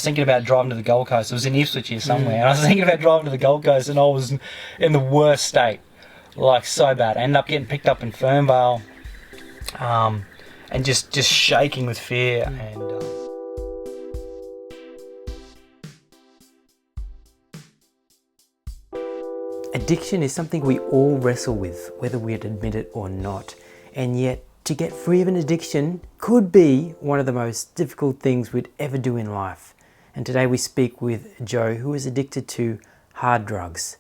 thinking about driving to the Gold Coast. It was in Ipswich here somewhere, and I was thinking about driving to the Gold Coast, and I was in the worst state, like so bad. I ended up getting picked up in Fernvale, and just shaking with fear. And addiction is something we all wrestle with, whether we admit it or not. And yet, to get free of an addiction could be one of the most difficult things we'd ever do in life. And today we speak with Joe, who is addicted to hard drugs.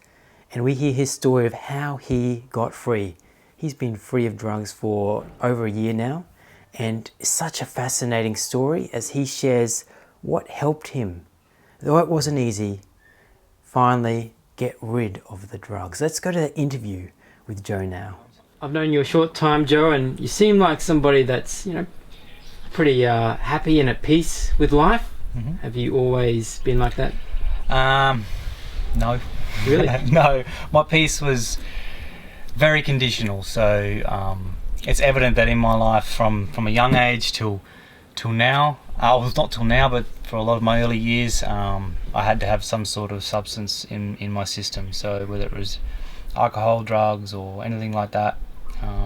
And we hear his story of how he got free. He's been free of drugs for over a year now. And it's such a fascinating story as he shares what helped him, though it wasn't easy, finally get rid of the drugs. Let's go to the interview with Joe now. I've known you a short time, Joe, and you seem like somebody that's, pretty happy and at peace with life. Mm-hmm. Have you always been like that? No. Really? No. My peace was very conditional. So it's evident that in my life from a young age till now, well, not till now, but for a lot of my early years, I had to have some sort of substance in my system. So whether it was alcohol, drugs, or anything like that,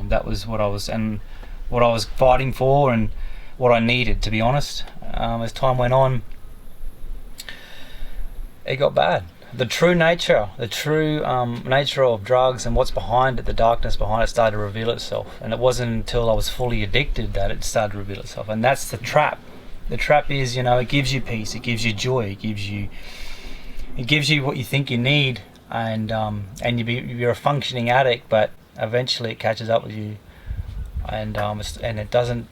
that was what I was fighting for and what I needed, to be honest. As time went on, it got bad. The true nature of drugs and what's behind it, the darkness behind it, started to reveal itself. And it wasn't until I was fully addicted that it started to reveal itself. And that's the trap. The trap is, it gives you peace, it gives you joy, it gives you what you think you need, and you're a functioning addict, but eventually it catches up with you, and it doesn't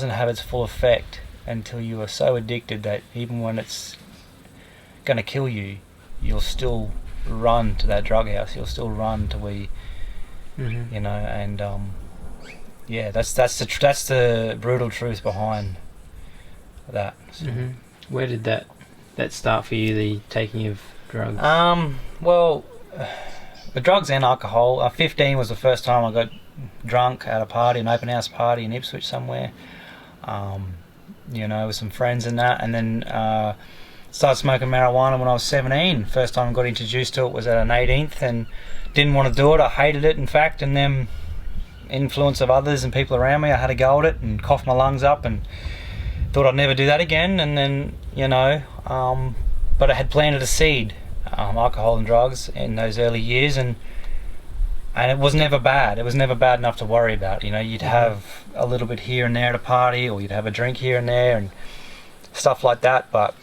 have its full effect until you are so addicted that even when it's going to kill you, you'll still run to that drug house. You'll still run to where that's the brutal truth behind that. So. Mm-hmm. Where did that start for you, the taking of drugs? Well, the drugs and alcohol. 15 was the first time I got drunk at a party, an open house party in Ipswich somewhere. With some friends and that, and then started smoking marijuana when I was 17. First time I got introduced to it was at an 18th, and didn't want to do it. I hated it, in fact, and then influence of others and people around me, I had a go at it and coughed my lungs up and thought I'd never do that again. And then, but I had planted a seed, alcohol and drugs, in those early years, and it was never bad. It was never bad enough to worry about. You'd have a little bit here and there at a party, or you'd have a drink here and there and stuff like that, but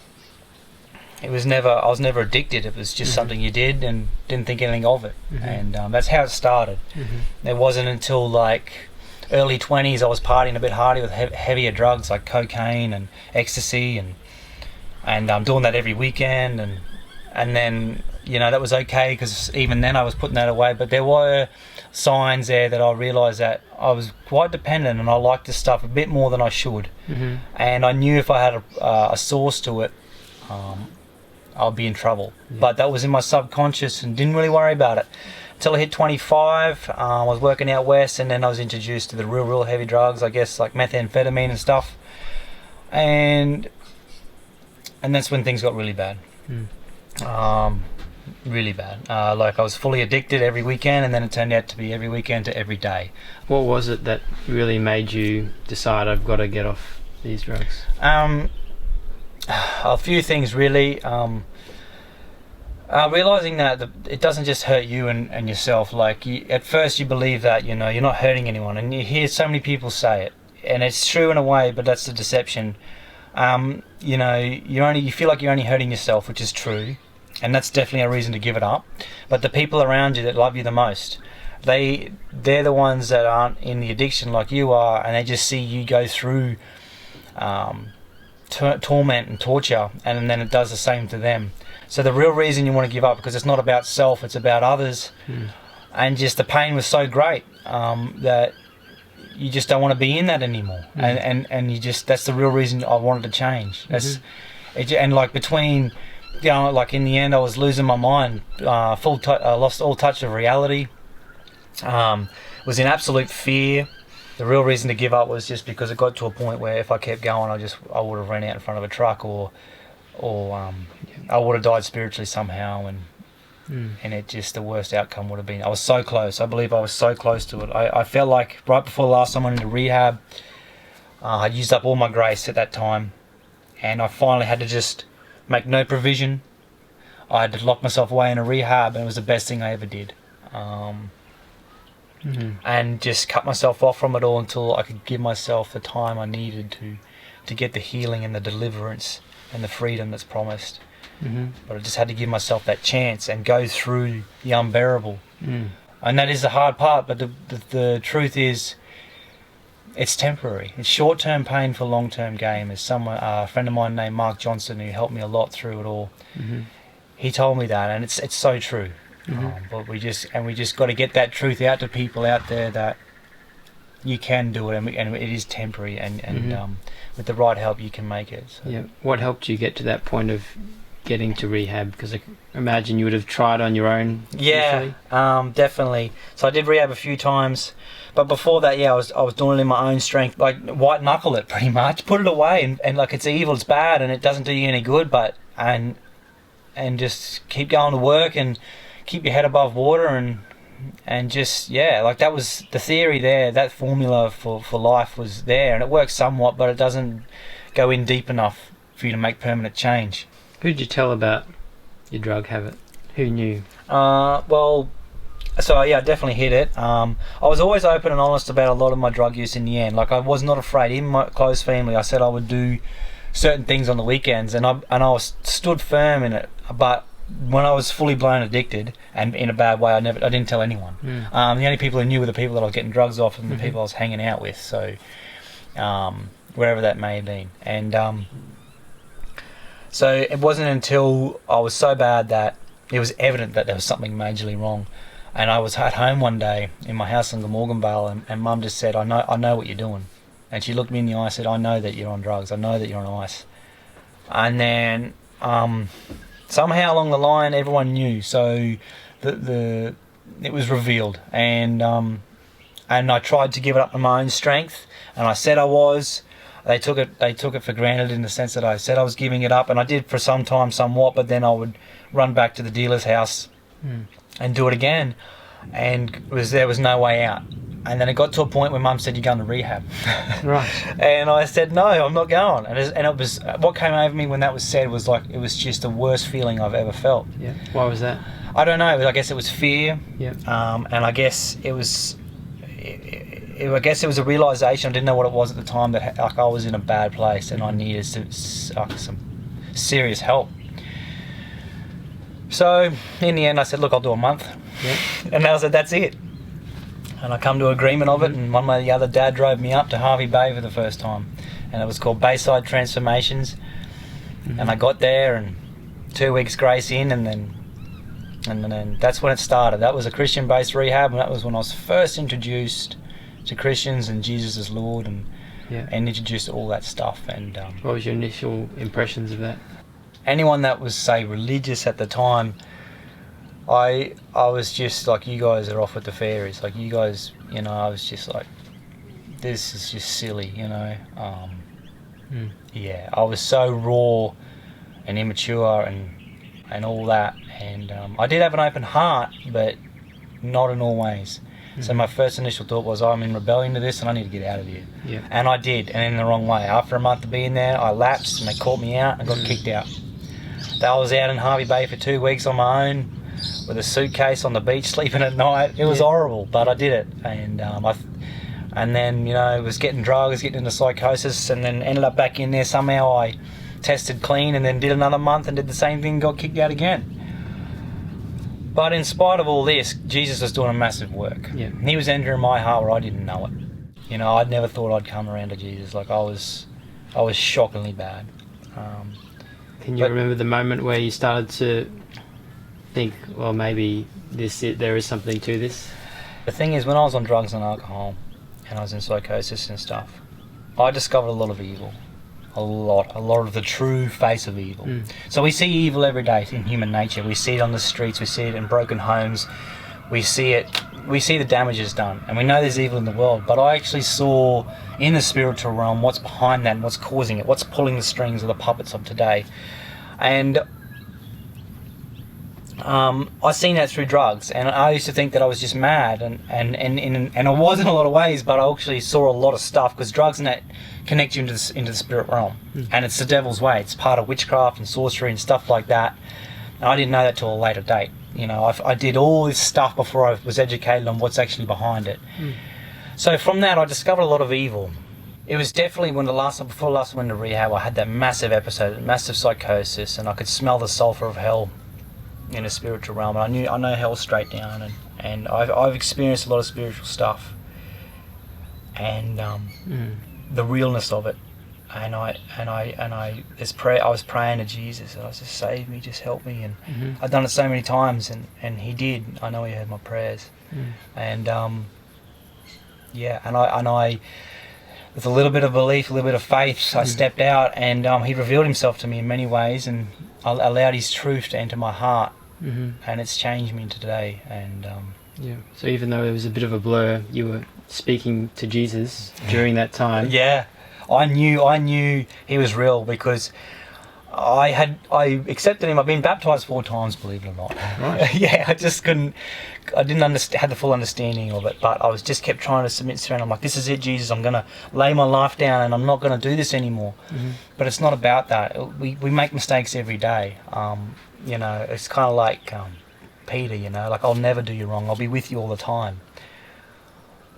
I was never addicted. It was just something you did and didn't think anything of it. And that's how it started. It wasn't until like early 20s I was partying a bit harder with heavier drugs like cocaine and ecstasy, and doing that every weekend, and then that was okay, because even then I was putting that away. But there were signs there that I realised that I was quite dependent, and I liked this stuff a bit more than I should. And I knew if I had a source to it, I'll be in trouble. But that was in my subconscious and didn't really worry about it until I hit 25. I was working out west, and then I was introduced to the real heavy drugs, I guess, like methamphetamine and stuff, and that's when things got really bad. Really bad. Like I was fully addicted every weekend, and then it turned out to be every weekend to every day. What was it that really made you decide, I've got to get off these drugs? A few things, really. Realizing that it doesn't just hurt you and yourself. Like at first you believe that you're not hurting anyone, and you hear so many people say it, and it's true in a way, but that's the deception. You feel like you're only hurting yourself, which is true, and that's definitely a reason to give it up. But the people around you that love you the most, they're the ones that aren't in the addiction like you are, and they just see you go through torment and torture, and then it does the same to them. So the real reason you want to give up, because it's not about self, it's about others. And just the pain was so great that you just don't want to be in that anymore. And you just, that's the real reason I wanted to change. That's and like between, like in the end I was losing my mind, I lost all touch of reality, was in absolute fear. The real reason to give up was just because it got to a point where if I kept going, I would have ran out in front of a truck or or I would have died spiritually somehow, and it just, the worst outcome would have been, I was so close. I believe I was so close to it. I felt like right before the last time I went into rehab, I'd used up all my grace at that time, and I finally had to just make no provision. I had to lock myself away in a rehab, and it was the best thing I ever did. And just cut myself off from it all until I could give myself the time I needed to get the healing and the deliverance and the freedom that's promised. But I just had to give myself that chance and go through the unbearable. And that is the hard part, but the truth is, it's temporary. It's short-term pain for long-term gain. There's a friend of mine named Mark Johnson, who helped me a lot through it all. He told me that, and it's so true. But we just got to get that truth out to people out there, that you can do it, and it is temporary, and with the right help you can make it. So. Yeah. What helped you get to that point of getting to rehab? Because I imagine you would have tried on your own. Yeah, definitely. So I did rehab a few times, but before that, I was doing it in my own strength, like white knuckle it pretty much, put it away, and like, it's evil, it's bad, and it doesn't do you any good, but and just keep going to work and keep your head above water, and just, like, that was the theory there. That formula for life was there, and it works somewhat, but it doesn't go in deep enough for you to make permanent change. Who did you tell about your drug habit? Who knew? Well, so I definitely hit it. I was always open and honest about a lot of my drug use in the end. Like, I was not afraid. Even my close family, I said I would do certain things on the weekends, and I was stood firm in it. But when I was fully blown addicted, and in a bad way, I didn't tell anyone. The only people who knew were the people that I was getting drugs off, and the people I was hanging out with. So, wherever that may have been, and so it wasn't until I was so bad that it was evident that there was something majorly wrong. And I was at home one day in my house in Glamorganvale, and Mum just said, I know what you're doing. And she looked me in the eye and said, I know that you're on drugs. I know that you're on ice. And then somehow along the line, everyone knew. So it was revealed, and I tried to give it up in my own strength, and I said I was. They took it for granted, in the sense that I said I was giving it up, and I did for some time somewhat, but then I would run back to the dealer's house and do it again, and there was no way out. And then it got to a point where Mum said, you're going to rehab. Right. And I said, no, I'm not going. And it was, what came over me when that was said was like, it was just the worst feeling I've ever felt. Yeah. Why was that? I don't know. I guess it was fear. Yeah. And I guess it was a realisation. I didn't know what it was at the time, that like, I was in a bad place and I needed some serious help. So in the end, I said, look, I'll do a month. Yeah. And I said, that's it. And I come to agreement of it, and one way or the other, Dad drove me up to Harvey Bay for the first time, and it was called Bayside Transformations. And I got there, and 2 weeks grace in, and then that's when it started. That was a Christian-based rehab, and that was when I was first introduced to Christians and Jesus as Lord, and introduced to all that stuff. And what was your initial impressions of that? Anyone that was, say, religious at the time, I was just like, you guys are off with the fairies. Like, you guys, I was just like, this is just silly, Yeah, I was so raw and immature and all that. And I did have an open heart, but not in all ways. So my first initial thought was, I'm in rebellion to this and I need to get out of here. Yeah. And I did, and in the wrong way. After a month of being there, I lapsed and they caught me out and got kicked out. I was out in Harvey Bay for 2 weeks on my own, with a suitcase on the beach, sleeping at night. It was horrible, but I did it. And then was getting drugs, getting into psychosis, and then ended up back in there. Somehow I tested clean, and then did another month and did the same thing, got kicked out again. But in spite of all this, Jesus was doing a massive work. Yeah. He was entering my heart where I didn't know it. I'd never thought I'd come around to Jesus. Like, I was shockingly bad. Can you remember the moment where you started to think, well, maybe there is something to this? The thing is, when I was on drugs and alcohol, and I was in psychosis and stuff, I discovered a lot of evil. A lot of the true face of evil. So we see evil every day in human nature. We see it on the streets, we see it in broken homes, we see the damages done, and we know there's evil in the world. But I actually saw in the spiritual realm what's behind that and what's causing it, what's pulling the strings of the puppets of today. And I seen that through drugs, and I used to think that I was just mad, and I was in a lot of ways, but I actually saw a lot of stuff, because drugs and that connect you into the spirit realm, and it's the devil's way. It's part of witchcraft and sorcery and stuff like that. And I didn't know that till a later date. You know, I did all this stuff before I was educated on what's actually behind it. So from that, I discovered a lot of evil. It was definitely before the last time I went to rehab, I had that massive episode, massive psychosis, and I could smell the sulphur of hell in a spiritual realm. And I know hell straight down, and I've experienced a lot of spiritual stuff, and the realness of it. And I was praying to Jesus, and I was just, save me, just help me, and I've done it so many times, and he did. I know he heard my prayers, and I with a little bit of belief, a little bit of faith, I stepped out, and he revealed himself to me in many ways, and I allowed his truth to enter my heart, and it's changed me today. And so even though it was a bit of a blur, you were speaking to Jesus during that time. I knew he was real, because I accepted him. I've been baptized 4 times, believe it or not. Right. I just couldn't. I didn't have the full understanding of it, but I was just kept trying to submit to him. I'm like, this is it, Jesus. I'm gonna lay my life down, and I'm not gonna do this anymore. But it's not about that. We make mistakes every day. You know, it's kind of like Peter. You know, like, I'll never do you wrong. I'll be with you all the time.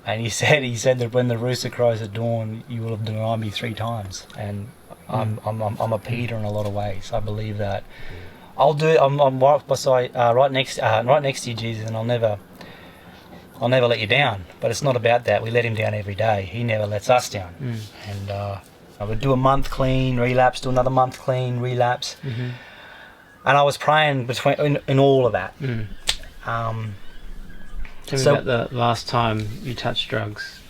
And he said that when the rooster crows at dawn, you will have denied me 3 times. And I'm a Peter in a lot of ways. I believe that. I'll do it. I'm right beside, right next to you, Jesus, and I'll never let you down. But it's not about that. We let him down every day. He never lets us down. And I would do a month clean, relapse, do another month clean, relapse. And I was praying in all of that. Tell me about the last time you touched drugs.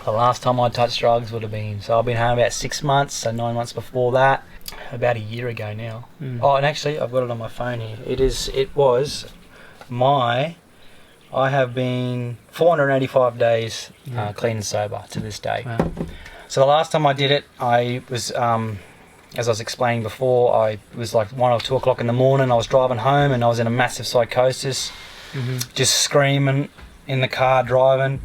The last time I touched drugs would have been, so I've been home about 6 months, so 9 months before that, about a year ago now. Oh, and actually, I've got it on my phone here. I have been 485 days clean and sober to this day. Wow. So the last time I did it, I was, as I was explaining before, it was like 1 or 2 o'clock in the morning. I was driving home, and I was in a massive psychosis. Just screaming in the car, driving.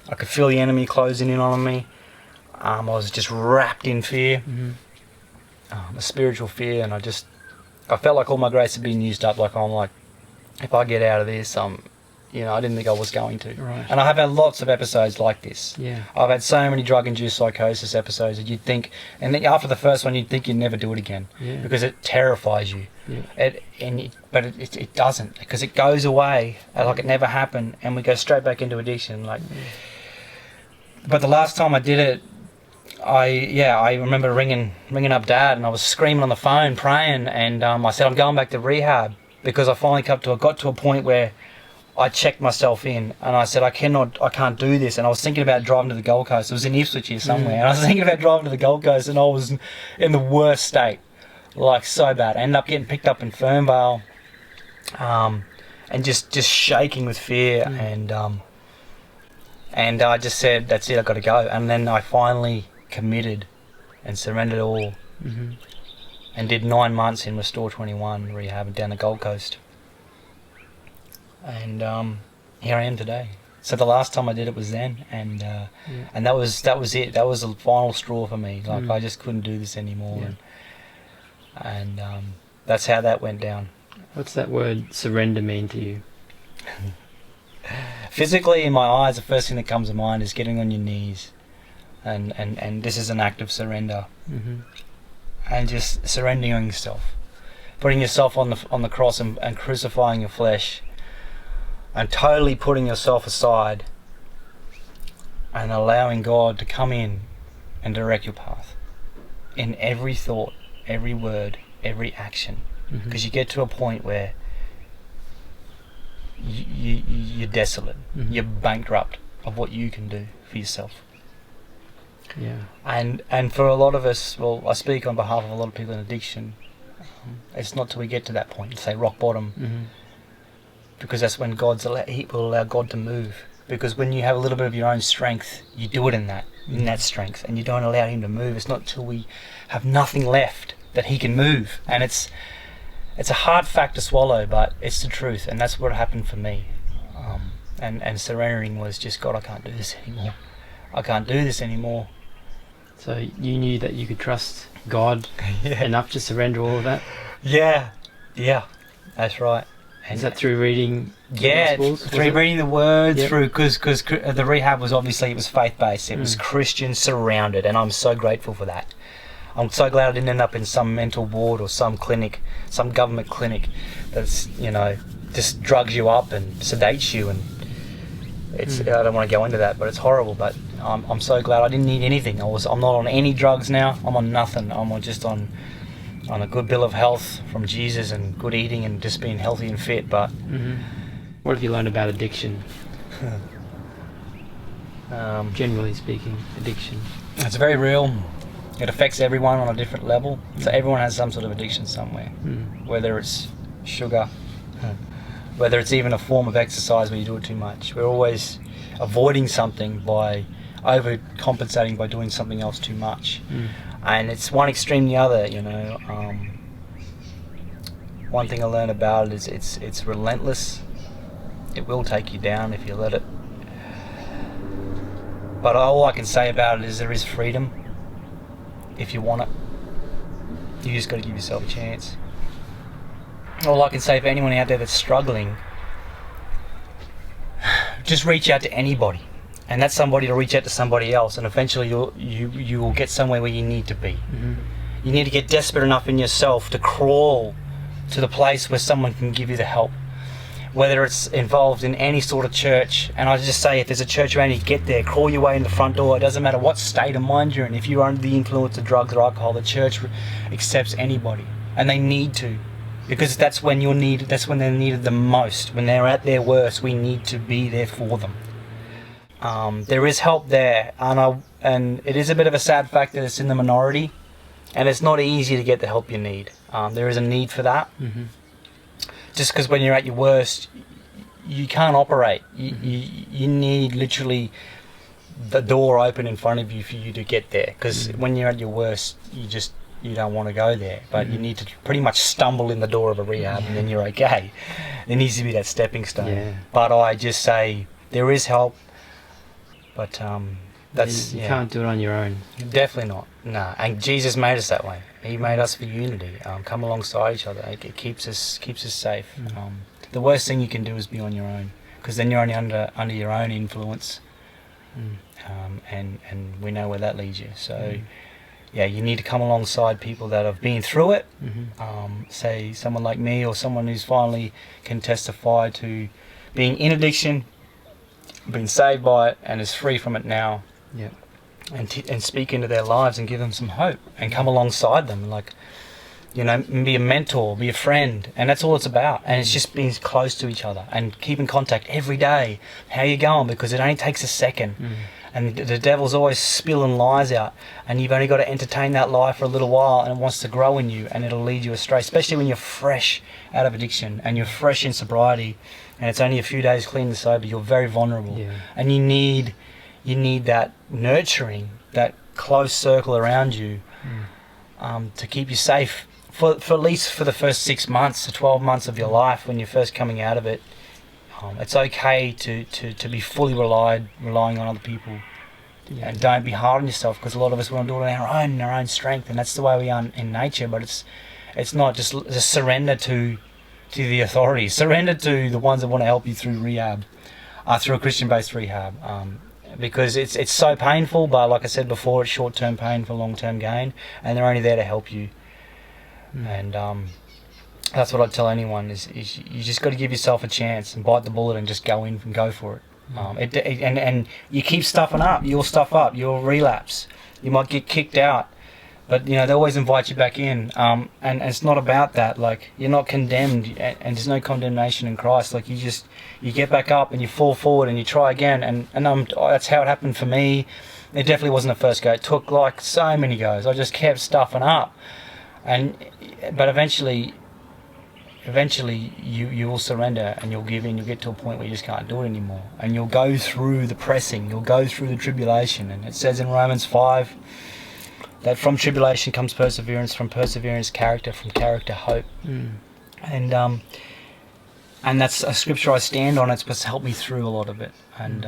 I could feel the enemy closing in on me. I was just wrapped in fear, a spiritual fear, and I felt like all my grace had been used up. Like, I'm like, if I get out of this, I didn't think I was going to. Right. And I have had lots of episodes like this. Yeah. I've had so many drug-induced psychosis episodes that you'd think, and then after the first one, you'd think you'd never do it again, because it terrifies you. But it doesn't, because it goes away like it never happened, and we go straight back into addiction. But the last time I did it, I remember ringing up Dad, and I was screaming on the phone, praying, and I said, I'm going back to rehab, because I finally got to a point where I checked myself in, and I said, I can't do this. And I was thinking about driving to the Gold Coast. It was in Ipswich here somewhere, and I was thinking about driving to the Gold Coast, and I was in the worst state, like so bad. I ended up getting picked up in Fernvale, and just shaking with fear, and I just said, that's it, I've got to go. And then I finally committed and surrendered all, and did 9 months in Restore 21 rehab down the Gold Coast. And here I am today. So the last time I did it was then, and that was it. That was the final straw for me. Like, I just couldn't do this anymore, and that's how that went down. What's that word surrender mean to you? Physically, in my eyes, the first thing that comes to mind is getting on your knees, and this is an act of surrender, and just surrendering yourself, putting yourself on the cross and crucifying your flesh, and totally putting yourself aside, and allowing God to come in and direct your path in every thought, every word, every action, because you get to a point where you're desolate, you're bankrupt of what you can do for yourself. And for a lot of us, well, I speak on behalf of a lot of people in addiction, it's not till we get to that point, say rock bottom, because that's when He will allow God to move. Because when you have a little bit of your own strength, you do it in that strength, and you don't allow Him to move. It's not till we have nothing left that he can move. And it's a hard fact to swallow, but it's the truth, and that's what happened for me. And surrendering was just, God, I can't do this anymore. I can't do this anymore. So you knew that you could trust God Yeah. enough to surrender all of that? Yeah, that's right. Is that through reading the Yeah, Gospels, through reading the Word, Yep. through because the rehab was obviously, it was faith-based. It was Christian surrounded, and I'm so grateful for that. I'm so glad I didn't end up in some mental ward or some clinic, some government clinic that's, just drugs you up and sedates you, and it's I don't want to go into that, but it's horrible. But I'm so glad I didn't need anything. I'm not on any drugs now. I'm on nothing. I'm just on a good bill of health from Jesus and good eating and just being healthy and fit. But what have you learned about addiction? Generally speaking, addiction. It's very real. It affects everyone on a different level. So everyone has some sort of addiction somewhere, whether it's sugar, whether it's even a form of exercise where you do it too much. We're always avoiding something by overcompensating by doing something else too much. And it's one extreme the other, One thing I learned about it is it's relentless. It will take you down if you let it. But all I can say about it is there is freedom if you want it. You just got to give yourself a chance. All I can say for anyone out there that's struggling, just reach out to anybody, and that's somebody to reach out to somebody else, and eventually you will get somewhere where you need to be. You need to get desperate enough in yourself to crawl to the place where someone can give you the help, whether it's involved in any sort of church. And I just say, if there's a church around you, get there, crawl your way in the front door. It doesn't matter what state of mind you're in. If you're under the influence of drugs or alcohol, the church accepts anybody, and they need to, because that's when they're needed the most. When they're at their worst, we need to be there for them. There is help there, and it is a bit of a sad fact that it's in the minority, and it's not easy to get the help you need. There is a need for that. Just because when you're at your worst, you can't operate. You need literally the door open in front of you for you to get there. Because when you're at your worst, you don't want to go there. But you need to pretty much stumble in the door of a rehab, and then you're okay. There needs to be that stepping stone. Yeah. But I just say there is help. But You can't do it on your own. Definitely not. No. And Jesus made us that way. He made us for unity. Come alongside each other. It keeps us safe. The worst thing you can do is be on your own, because then you're only under your own influence, and we know where that leads you. So you need to come alongside people that have been through it. Say someone like me, or someone who's finally can testify to being in addiction, been saved by it, and is free from it now. Yeah. And speak into their lives and give them some hope, and come alongside them, be a mentor, be a friend, and that's all it's about. And it's just being close to each other and keep in contact every day. How you going? Because it only takes a second, and the devil's always spilling lies out, and you've only got to entertain that lie for a little while, and it wants to grow in you, and it'll lead you astray. Especially when you're fresh out of addiction and you're fresh in sobriety, and it's only a few days clean and sober. You're very vulnerable, and you need that nurturing, that close circle around you, to keep you safe for at least for the first 6 months to 12 months of your life when you're first coming out of it. It's okay to be fully relying on other people, and don't be hard on yourself, because a lot of us want to do it on our own strength, and that's the way we are in nature. But it's not. Just surrender to the authorities, surrender to the ones that want to help you through rehab, through a Christian-based rehab. Because it's so painful, but like I said before, it's short-term pain for long-term gain, and they're only there to help you. And that's what I'd tell anyone, is you just got to give yourself a chance and bite the bullet and just go in and go for it. And you keep stuffing up, you'll stuff up, you'll relapse, you might get kicked out, but they always invite you back in. And it's not about that. Like, you're not condemned, and there's no condemnation in Christ. Like, you get back up and you fall forward and you try again, and that's how it happened for me. It definitely wasn't the first go. It took like so many goes. I just kept stuffing up, but eventually you will surrender, and you'll give in. You'll get to a point where you just can't do it anymore, and you'll go through the pressing, you'll go through the tribulation. And it says in Romans 5 that from tribulation comes perseverance, from perseverance character, from character hope. And that's a scripture I stand on. It's supposed to help me through a lot of it. And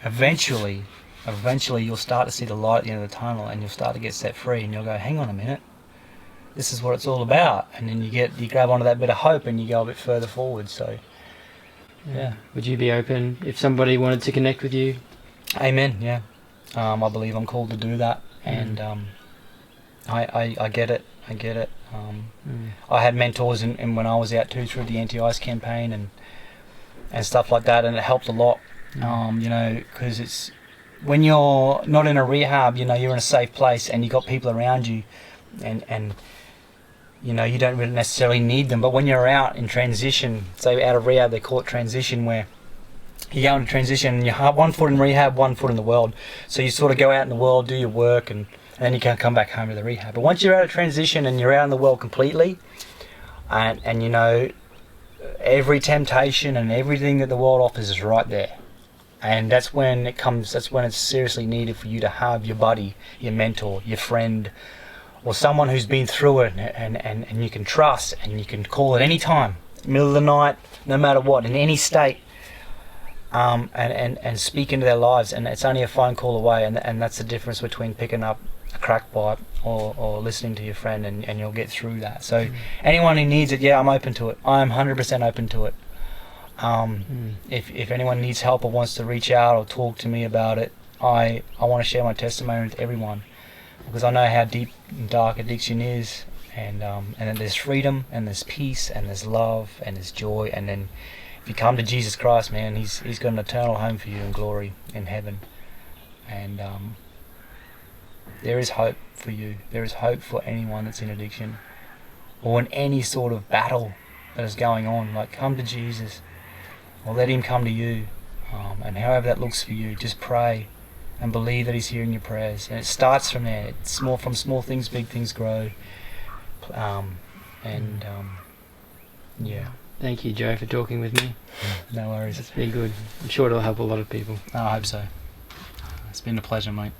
eventually you'll start to see the light at the end of the tunnel, and you'll start to get set free, and you'll go, hang on a minute, this is what it's all about. And then you grab onto that bit of hope, and you go a bit further forward. So yeah. Would you be open if somebody wanted to connect with you? Amen. Yeah. I believe I'm called to do that, and I get it. I had mentors in when I was out too, through the anti-ice campaign and stuff like that, and it helped a lot. Because it's when you're not in a rehab, you're in a safe place, and you got people around you, and you don't really necessarily need them. But when you're out in transition, say out of rehab, they call it transition, where you go into transition and you have one foot in rehab, one foot in the world. So you sort of go out in the world, do your work, and then you can come back home to the rehab. But once you're out of transition and you're out in the world completely, and every temptation and everything that the world offers is right there. And that's when it's seriously needed for you to have your buddy, your mentor, your friend, or someone who's been through it and you can trust, and you can call at any time, middle of the night, no matter what, in any state, and speak into their lives. And it's only a phone call away, and that's the difference between picking up a crack pipe or listening to your friend, and you'll get through that. So anyone who needs it, I'm open to it. I'm 100% open to it. If anyone needs help or wants to reach out or talk to me about it, I want to share my testimony with everyone, because I know how deep and dark addiction is, and then there's freedom, and there's peace, and there's love, and there's joy. And then if you come to Jesus Christ, man, he's got an eternal home for you in glory in heaven. And there is hope for you. There is hope for anyone that's in addiction or in any sort of battle that is going on. Like, come to Jesus, or let him come to you, and however that looks for you, just pray and believe that he's hearing your prayers. And it starts from there. It's from small things, big things grow. Yeah. Thank you, Joe, for talking with me. No worries. It's been good. I'm sure it'll help a lot of people. I hope so. It's been a pleasure, mate.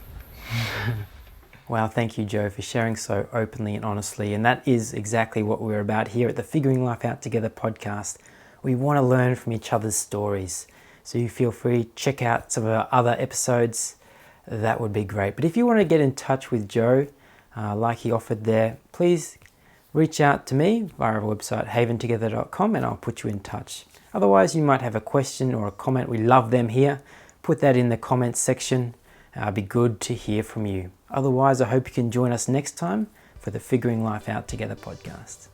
Wow, thank you, Joe, for sharing so openly and honestly. And that is exactly what we're about here at the Figuring Life Out Together podcast. We want to learn from each other's stories. So you feel free to check out some of our other episodes. That would be great. But if you want to get in touch with Joe, like he offered there, please reach out to me via our website, haventogether.com, and I'll put you in touch. Otherwise, you might have a question or a comment. We love them here. Put that in the comments section. It'd be good to hear from you. Otherwise, I hope you can join us next time for the Figuring Life Out Together podcast.